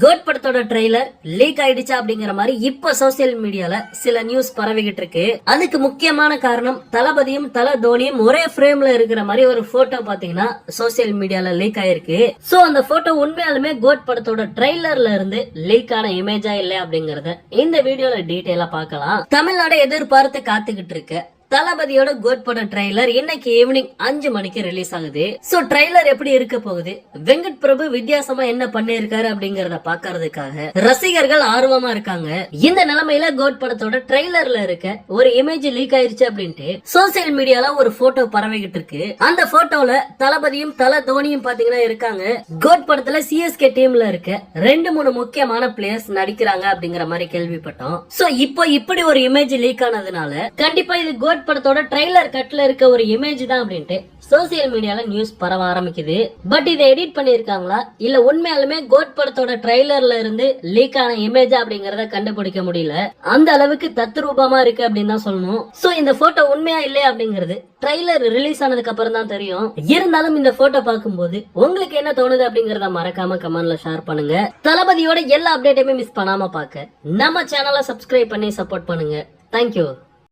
Code படத்தோட trailer league ஆயிடுச்சா அப்படிங்கிற மாதிரி இப்ப சோசியல் மீடியால சில நியூஸ் பரவிக்கிட்டு இருக்கு. அதுக்கு முக்கியமான காரணம் தளபதியும் தல தோனியும் ஒரே ஃப்ரேம்ல இருக்கிற மாதிரி ஒரு போட்டோ பாத்தீங்கன்னா சோசியல் மீடியால லீக் ஆயிருக்கு. சோ அந்த போட்டோ உண்மையாலுமே கோட் படத்தோட ட்ரெய்லர்ல இருந்து லீக் ஆன இமேஜா இல்ல அப்படிங்கறத இந்த வீடியோல டீடைலா பார்க்கலாம். தமிழ்நாடு எதிர்பார்த்து காத்துக்கிட்டு இருக்கு தளபதியோட கோட் பட ட்ரெய்லர் இன்னைக்கு ஈவினிங் 5 மணிக்கு ரிலீஸ் ஆகுது. சோ ட்ரெய்லர் எப்படி இருக்க போகுது, வெங்கட் பிரபு வித்தியாசமா என்ன பண்ணிருக்காரு அப்படிங்கறத பாக்குறதுக்காக ரசிகர்கள் ஆர்வமா இருக்காங்க. இந்த நிலைமையில கோட் படத்தோட ட்ரெய்லர்ல இருக்க ஒரு இமேஜ் லீக் ஆயிருச்சு அப்படின்ட்டு சோசியல் மீடியால ஒரு போட்டோ பரவிக்கிட்டு இருக்கு. அந்த போட்டோல தளபதியும் தல தோனியும் பாத்தீங்கன்னா இருக்காங்க. கோட் படத்துல சிஎஸ்கே டீம்ல இருக்க 2-3 முக்கியமான பிளேயர்ஸ் நடிக்கிறாங்க அப்படிங்கிற மாதிரி கேள்விப்பட்டோம். சோ இப்போ இப்படி ஒரு இமேஜ் லீக் ஆனதுனால கண்டிப்பா இது கோட் படத்தோட ட்ரெய்லர் கட்ல இருக்க ஒரு இமேஜ் தான் அப்படின்ட்டு சோசியல் மீடியால நியூஸ் பரவ ஆரம்பிக்குது. பட் இதை எடிட் பண்ணிருக்காங்களா இல்ல உண்மையாலுமே கோட் படத்தோட ட்ரெய்லர்ல இருந்து லீக் ஆன இமேஜ் அப்படிங்கறத கண்டுபிடிக்க முடியல. அந்த அளவுக்கு தத்ரூபமா இருக்கு அப்படின்னு தான் சொல்லணும். சோ இந்த போட்டோ உண்மையா இல்லையா அப்படிங்கிறது ட்ரெய்லர் ரிலீஸ் ஆனதுக்கு அப்புறம் தான் தெரியும். இருந்தாலும் இந்த போட்டோ பார்க்கும்போது உங்களுக்கு என்ன தோணுது அப்படிங்கறத மறக்காம கமெண்ட்ல ஷேர் பண்ணுங்க. தளபதியோட எல்லா அப்டேட்டையுமே மிஸ் பண்ணாம பார்க்க நம்ம சேனலை சப்ஸ்கிரைப் பண்ணி சப்போர்ட் பண்ணுங்க. தேங்க்யூ.